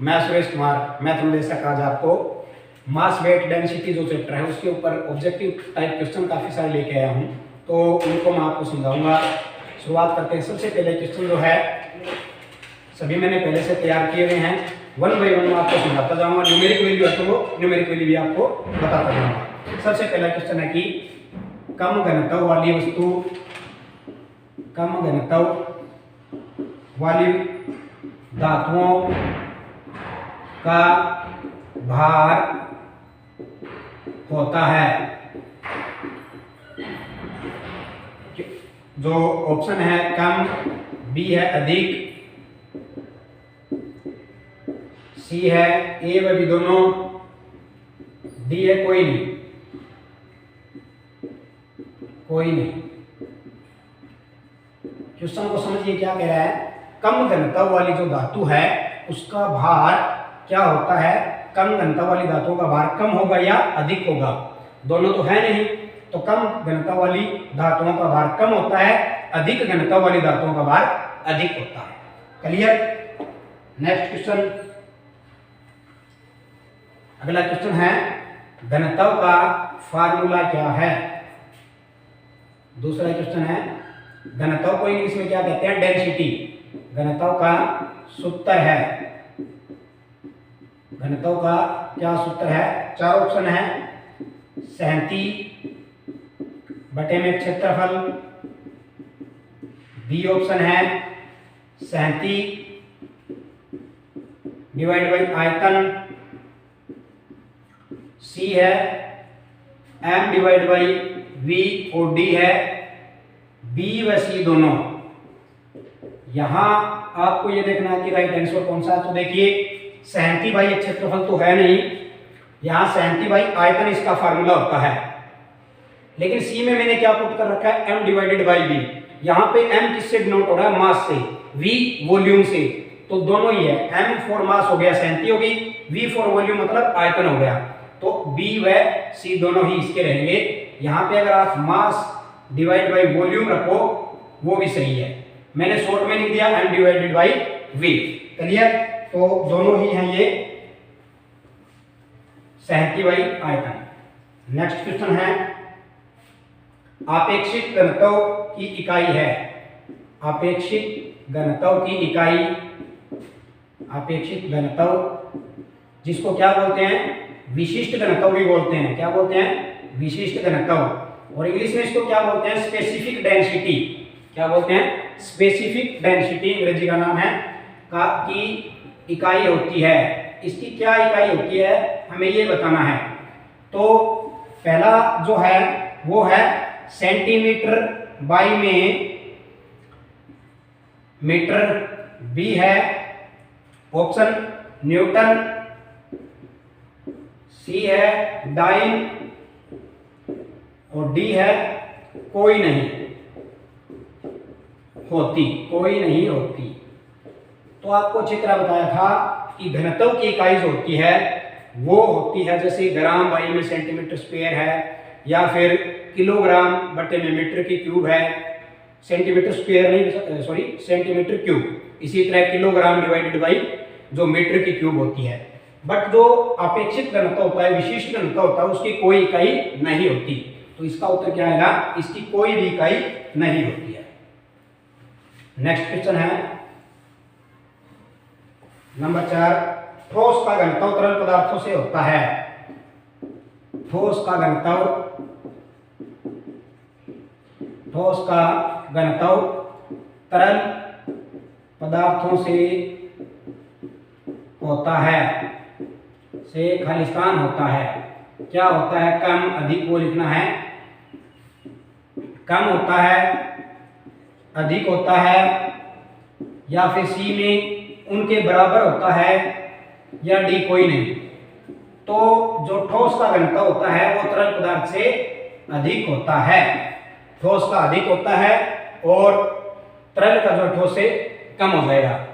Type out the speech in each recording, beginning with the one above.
मैं सुरेश कुमार, मैथमेटिक्स आज आपको मास वेट डेंसिटी जो चैप्टर है उसके ऊपर ऑब्जेक्टिव टाइप क्वेश्चन काफ़ी सारे लेके आया हूँ, तो उनको मैं आपको समझाऊंगा। शुरुआत करते हैं। सबसे पहले क्वेश्चन जो है सभी मैंने पहले से तैयार किए हुए हैं, वन बाई वन मैं आपको समझाता जाऊँगा। न्यूमेरिक वैल्यू है तो वो न्यूमेरिक वैल्यू भी आपको बताता जाऊँगा। सबसे पहला क्वेश्चन है कि कम घनत्व वाली वस्तु, कम घनत्व वाली धातुओं का भार होता है। जो ऑप्शन है कम, बी है अधिक, सी है ए व बी दोनों, डी है कोई नहीं, कोई नहीं। क्वेश्चन को समझिए क्या कह रहा है। कम घनत्व वाली जो धातु है उसका भार क्या होता है। कम घनत्व वाली धातुओं का भार कम होगा या अधिक होगा, दोनों तो है नहीं, तो कम घनत्व वाली धातुओं का भार कम होता है, अधिक घनत्व वाली धातुओं का भार अधिक होता है। क्लियर। नेक्स्ट क्वेश्चन, अगला क्वेश्चन है घनत्व का फार्मूला क्या है। दूसरा क्वेश्चन है घनत्व को इंग्लिश में क्या कहते हैं, डेंसिटी। घनत्व का सूत्र है, घनत्व का क्या सूत्र है। चार ऑप्शन है, 37 बटे में क्षेत्रफल, बी ऑप्शन है 37 डिवाइड बाई आयतन, सी है m डिवाइड बाई v और d है b व c दोनों। यहां आपको ये देखना है कि राइट आंसर कौन सा है। तो देखिए 37 भाई क्षेत्रफल तो है नहीं, यहां 37 भाई आयतन इसका फार्मूला होता है, लेकिन सी में मैंने क्या पुट कर रखा है, m डिवाइडेड बाई v। यहां पे m किससे डिनोट हो रहा है, मास से, v वॉल्यूम से, तो दोनों ही है। m फॉर मास हो गया 37 होगी, v फॉर वॉल्यूम मतलब आयतन हो गया, तो b व c दोनों ही इसके रहेंगे। यहां पे अगर आप मास डिवाइड बाई वॉल्यूम रखो वो भी सही है, मैंने शॉर्ट में लिख दिया m divided by v। Clear. तो दोनों ही हैं ये 37 बाई आयतन। नेक्स्ट क्वेश्चन है आपेक्षिक घनत्व की इकाई है। आपेक्षिक घनत्व की इकाई, आपेक्षिक घनत्व जिसको क्या बोलते हैं, विशिष्ट घनत्व भी बोलते हैं। क्या बोलते हैं, विशिष्ट घनत्व। और इंग्लिश में इसको क्या बोलते हैं, स्पेसिफिक डेंसिटी। क्या बोलते हैं, स्पेसिफिक डेंसिटी अंग्रेजी का नाम है, का की इकाई होती है। इसकी क्या इकाई होती है हमें ये बताना है। तो पहला जो है वो है सेंटीमीटर बाई में मीटर, बी है ऑप्शन न्यूटन, सी है डाइन और डी है कोई नहीं होती, कोई नहीं होती। तो आपको अच्छी तरह बताया था कि घनत्व की इकाई जो होती है वो होती है जैसे ग्राम बाई में सेंटीमीटर स्क्वायर है, या फिर किलोग्राम बटे में मीटर की क्यूब है। सेंटीमीटर स्क्वायर नहीं, सॉरी सेंटीमीटर क्यूब। इसी तरह किलोग्राम डिवाइडेड बाई जो मीटर की क्यूब होती है। बट जो अपेक्षित घनत्व होता है, विशिष्ट घनत्व होता है, उसकी कोई इकाई नहीं होती। तो इसका उत्तर क्या आएगा, इसकी कोई भी इकाई नहीं होती है। नेक्स्ट क्वेश्चन है नंबर 4, ठोस का घनत्व तरल पदार्थों से होता है। ठोस का घनत्व, ठोस का घनत्व तरल पदार्थों से होता है, से खालिस्तान होता है। क्या होता है, कम अधिक वो लिखना है। कम होता है, अधिक होता है, या फिर सी में उनके बराबर होता है, या डी कोई नहीं। तो जो ठोस का घनत्व होता है वो तरल पदार्थ से अधिक होता है। ठोस का अधिक होता है और तरल का जो ठोस से कम हो जाएगा,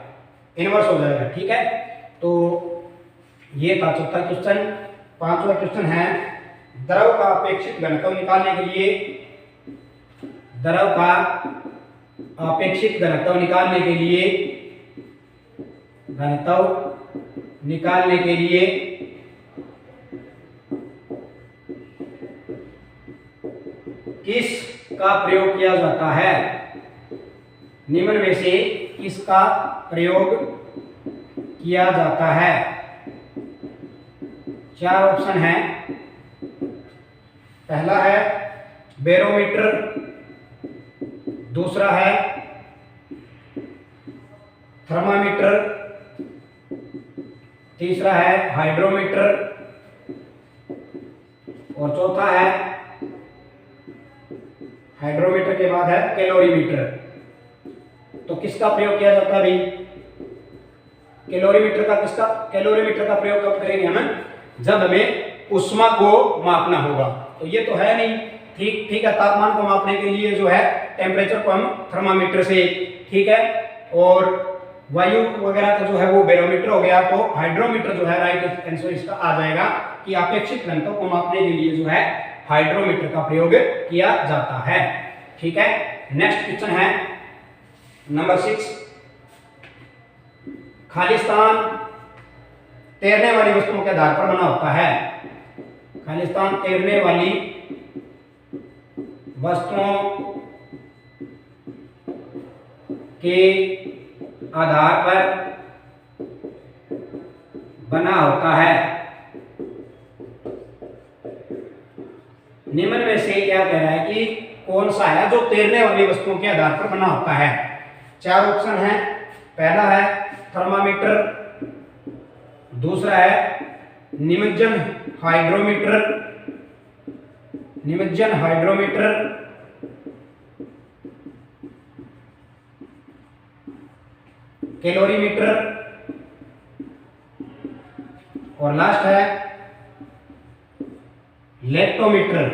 इनवर्स हो जाएगा। ठीक है। तो ये था चौथा क्वेश्चन। पांचवा क्वेश्चन है द्रव का अपेक्षित घनत्व निकालने के लिए, द्रव का अपेक्षित घनत्व निकालने के लिए घनत्व निकालने के लिए किस का प्रयोग किया जाता है? निम्न में से किसका प्रयोग किया जाता है? 4 ऑप्शन है। पहला है बैरोमीटर, दूसरा है थर्मामीटर, तीसरा है हाइड्रोमीटर और चौथा है हाइड्रोमीटर के बाद है कैलोरीमीटर। तो किसका प्रयोग किया जाता है भाई? कैलोरीमीटर का प्रयोग कब करेंगे हम? जब हमें ऊष्मा को मापना होगा। तो ये तो है नहीं, ठीक है। तापमान को मापने के लिए जो है टेम्परेचर को हम थर्मामीटर से, ठीक है, और वायु वगैरह का जो है वो बैरोमीटर हो गया। तो हाइड्रोमीटर जो है राइट आंसर इसका आ जाएगा कि अपेक्षित घनत्व को मापने के लिए जो है हाइड्रोमीटर का प्रयोग किया जाता है। ठीक है। नेक्स्ट क्वेश्चन है नंबर 6। खालिस्तान तैरने वाली वस्तुओं के आधार पर बना होता है। खालिस्तान तैरने वाली वस्तुओं के आधार पर बना होता है। निम्न में से क्या कह रहा है कि कौन सा है जो तैरने वाली वस्तुओं के आधार पर बना होता है? 4 ऑप्शन है। पहला है थर्मामीटर, दूसरा है निमज्जन हाइड्रोमीटर, कैलोरीमीटर और लास्ट है लेक्टोमीटर।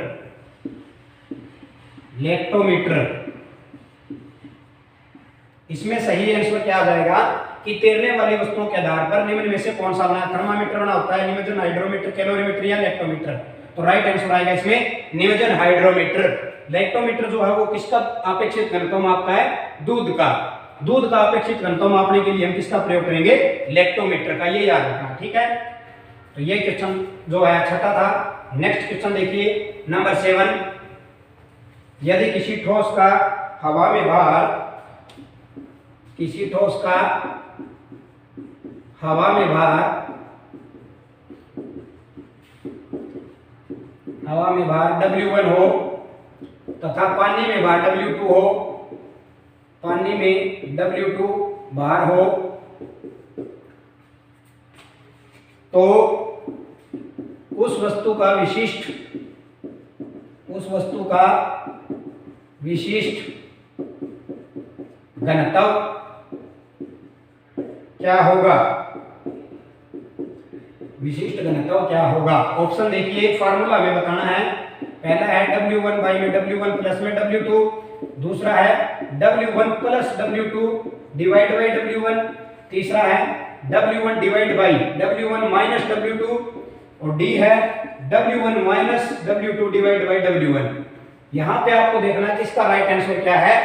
इसमें सही आंसर क्या आ जाएगा कि तैरने वाली वस्तुओं के आधार पर निम्न में से कौन सा बना? थर्मामीटर बना होता है, निमज्जन हाइड्रोमीटर, कैलोरीमीटर या लेक्टोमीटर। तो राइट आंसर आएगा इसमें निमज्जन हाइड्रोमीटर। लेक्टोमीटर जो है वो किसका अपेक्षित घनत्व मापता है? दूध का अपेक्षित घनत्व मापने के लिए हम किसका प्रयोग करेंगे? लेक्टोमीटर का। ये याद रखना, ठीक है। तो ये क्वेश्चन जो है छठा था। नेक्स्ट क्वेश्चन देखिए नंबर 7। यदि किसी ठोस का हवा में भार W1 हो तथा पानी में भार W2 हो, भार हो, तो उस वस्तु का विशिष्ट घनत्व क्या होगा? ऑप्शन देखिए, फार्मूला हमें बताना है। पहला है W1 में W1 प्लस में W2, दूसरा है W1 plus W2 divide by W1, तीसरा है W1 divide by W1 minus W2 और D है W1 minus W2 divide by W1। यहां पे आपको देखना है कि इसका राइट आंसर क्या है।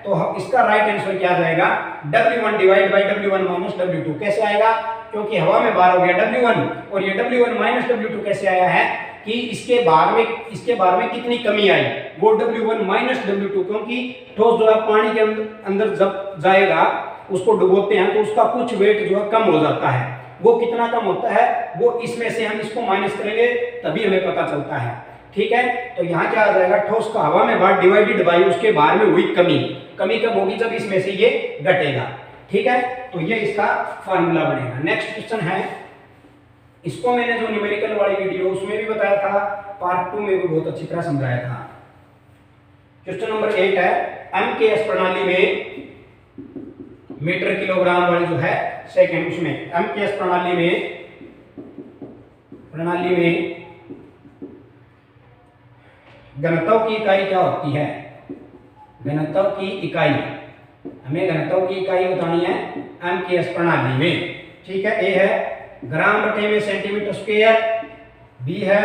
तो इसका राइट आंसर क्या आ जाएगा? W1 divide by W1 minus W2। कैसे आएगा? क्योंकि हवा में भार हो गया W1 और ये W1 माइनस W2 कैसे आया है कि इसके भार में कितनी कमी आई? वो W1 माइनस W2, क्योंकि ठोस जो है पानी के अंदर जब जाएगा उसको डुबोते हैं तो उसका कुछ वेट जो है कम हो जाता है। वो कितना कम होता है वो इसमें से हम इसको माइनस करेंगे तभी हमें पता चलता है। ठीक है। तो यहाँ क्या आ जाएगा? ठोस का हवा में भार डिवाइडेड बाई उसके भार में हुई कमी कब होगी? जब इसमें से ये घटेगा। ठीक है। तो ये इसका फार्मूला बनेगा। नेक्स्ट क्वेश्चन है, इसको मैंने जो न्यूमेरिकल वाली वीडियो उसमें भी बताया था, पार्ट 2 में भी बहुत अच्छी तरह समझाया था। क्वेश्चन नंबर 8 है, एमकेएस प्रणाली में मीटर किलोग्राम वाली जो है सेकंड, उसमें एमकेएस प्रणाली में घनत्व की इकाई क्या होती है? घनत्व की इकाई, हमें घनत्व की इकाई बतानी है एमकेएस प्रणाली में। ठीक है। ए है ग्राम बटे में सेंटीमीटर स्क्वायर, बी है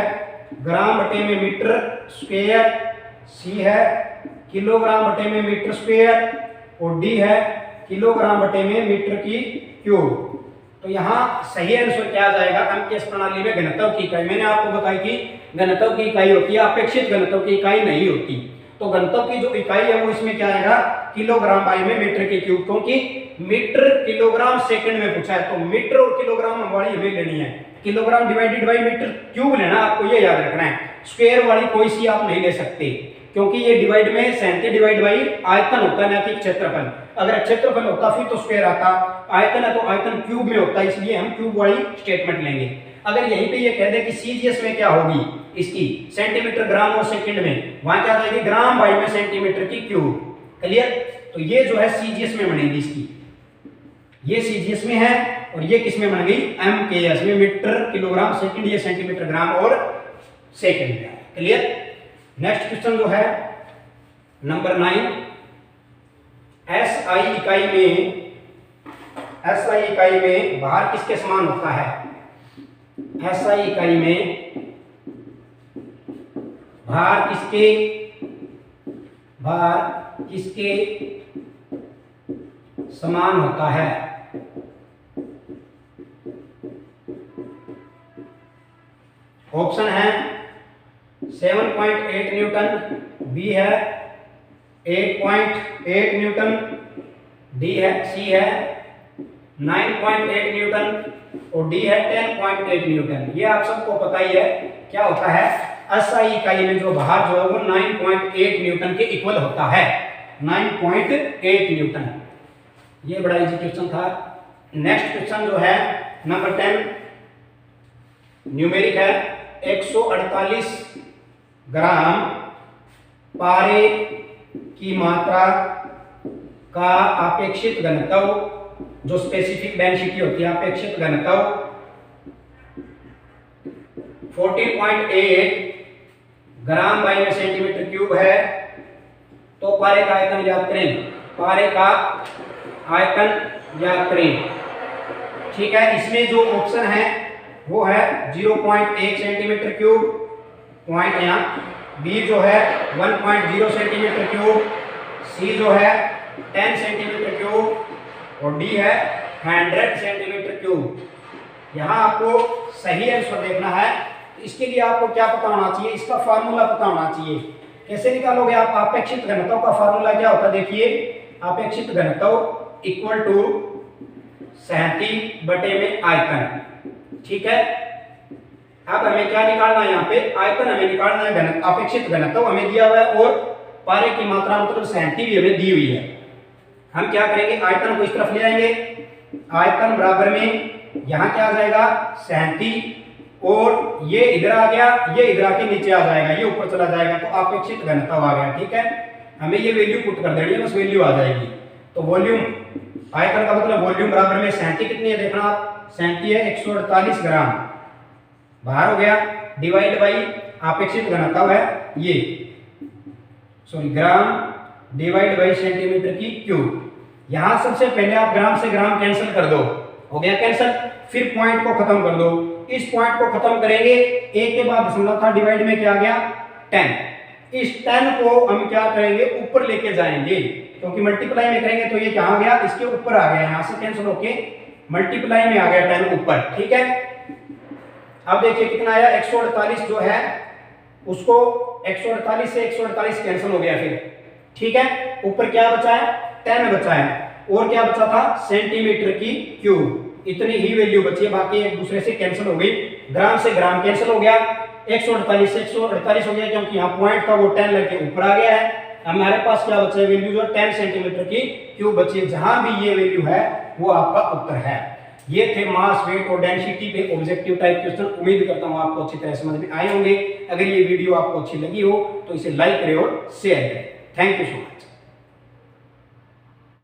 ग्राम बटे में मीटर स्क्वायर, सी है किलोग्राम बटे में मीटर स्क्वायर और डी है किलोग्राम बटे में मीटर की क्यूब। तो यहाँ सही आंसर क्या आ जाएगा, m के इस प्रणाली में घनत्व की इकाई, मैंने आपको बताई कि घनत्व की इकाई होती है, अपेक्षित घनत्व की इकाई नहीं होती। तो घनत्व की जो इकाई है वो इसमें क्या आएगा, किलोग्राम बाई में मीटर के क्यूब, क्योंकि मीटर किलोग्राम सेकंड में पूछा है, तो मीटर और किलोग्राम वाली हमें लेनी है, kilogram divided by metre cube लेना, आपको ये याद रखना है। स्क्वायर वाली कोई सी आप नहीं ले सकते, क्योंकि ये डिवाइड में 37 डिवाइड बाई आयतन होता है ना कि क्षेत्रफल। अगर क्षेत्रफल होता फिर तो स्क्वायर आता, आयतन है तो आयतन क्यूब में होता है, इसलिए हम क्यूब वाली स्टेटमेंट लेंगे। अगर यहीं पे ये कह दे कि सीजीएस में क्या होगी इसकी, सेंटीमीटर ग्राम और सेकंड में, वहां क्या जाएगी ग्राम बाई में सेंटीमीटर की क्यूब। क्लियर? तो ये जो है सीजीएस में बनेगी इसकी, ये सीजीएस में है और ये किस में बन गई, एमकेएस में, मीटर किलोग्राम सेकंड, ये सेंटीमीटर ग्राम और सेकंड में। क्लियर? नेक्स्ट क्वेश्चन जो है नंबर 9, एसआई इकाई में भार किसके समान होता है, एसआई इकाई में भार किसके समान होता है। ऑप्शन है 7.8 न्यूटन, बी है 8.8 न्यूटन, डी है सी है 9.8 न्यूटन और डी है 10.8 न्यूटन। ये आप सबको पता ही है क्या होता है, एसआई इकाई में जो भार जो है वो 9.8 न्यूटन के इक्वल होता है, 9.8 न्यूटन। ये बड़ा इजी क्वेश्चन था। नेक्स्ट क्वेश्चन जो है नंबर 10, न्यूमेरिक है 148 ग्राम पारे की मात्रा का अपेक्षित घनत्व, जो स्पेसिफिक डेंसिटी होती है, अपेक्षित घनत्व 14.8 ग्राम बाई में सेंटीमीटर क्यूब है। तो पारे का आयतन याद करें, पारे का आयतन याद करें। ठीक है, इसमें जो ऑप्शन है वो है 0.1 सेंटीमीटर क्यूब, पॉइंट यहाँ, बी जो है 1.0 सेंटीमीटर क्यूब, सी जो है 10 सेंटीमीटर क्यूब और डी है 100 सेंटीमीटर क्यूब। यहाँ आपको सही आंसर देखना है। इसके लिए आपको क्या पता होना चाहिए, इसका फार्मूला पता होना चाहिए। कैसे निकालोगे आप, अपेक्षित घनत्व का फार्मूला क्या होता है, देखिए, अपेक्षित घनत्व इक्वल टू 37 बटे में आयतन। ठीक है, अब हमें क्या निकालना है, यहाँ पे आयतन हमें निकालना है, घनत्व अपेक्षित घनत्व हमें दिया हुआ है और पारे की मात्रा मतलब 37 भी हमें दी हुई है। हम क्या करेंगे, आयतन को इस तरफ ले आएंगे, आयतन बराबर में यहाँ क्या आ जाएगा 37 और ये इधर आ गया, ये इधर आके नीचे आ जाएगा, ये ऊपर चला जाएगा, तो अपेक्षित घनत्व आ गया। ठीक है, हमें ये वैल्यू पुट कर देनी है, बस वैल्यू आ जाएगी। तो वॉल्यूम, आयतन का मतलब वॉल्यूम बराबर में 37 कितनी है देखना आप, 37 है 148 ग्राम, बाहर हो गया, डिवाइड बाई अपेक्षित घनत्व है ये, sorry gram divide by centimetre की क्यूब। यहां सबसे पहले आप ग्राम से ग्राम कैंसिल कर दो, हो गया कैंसिल, फिर पॉइंट को खत्म कर दो। इस पॉइंट को खत्म करेंगे, एक के बाद दशमलव था, डिवाइड में क्या आ गया 10। इस 10 को हम क्या करेंगे, ऊपर लेके जाएंगे, क्योंकि मल्टीप्लाई में करेंगे तो ये कहां गया, इसके ऊपर आ गया, यहां से कैंसिल होके मल्टीप्लाई में आ गया 10 ऊपर। ठीक है, अब देखिए कितना आया, 148 जो है उसको 148 से 148 कैंसिल हो गया फिर। ठीक है, ऊपर क्या बचा है, 10 बचा है, और क्या बचा था, सेंटीमीटर की क्यूब। इतनी ही वैल्यू बची है, बाकी एक दूसरे से कैंसिल हो गई, ग्राम से ग्राम कैंसिल हो गया, 148 से 148 हो गया, क्योंकि यहाँ पॉइंट था वो 10 लेके ऊपर आ गया है। हमारे पास क्या बचा है, वैल्यू जो 10 सेंटीमीटर की क्यूब बची है। जहां भी ये वैल्यू है वो आपका उत्तर है। ये थे मास, वेट और डेंसिटी पे ऑब्जेक्टिव टाइप क्वेश्चन। उम्मीद करता हूँ आपको अच्छी तरह समझ में आए होंगे। अगर ये वीडियो आपको अच्छी लगी हो तो इसे लाइक करें और शेयर करें। Thank you so much.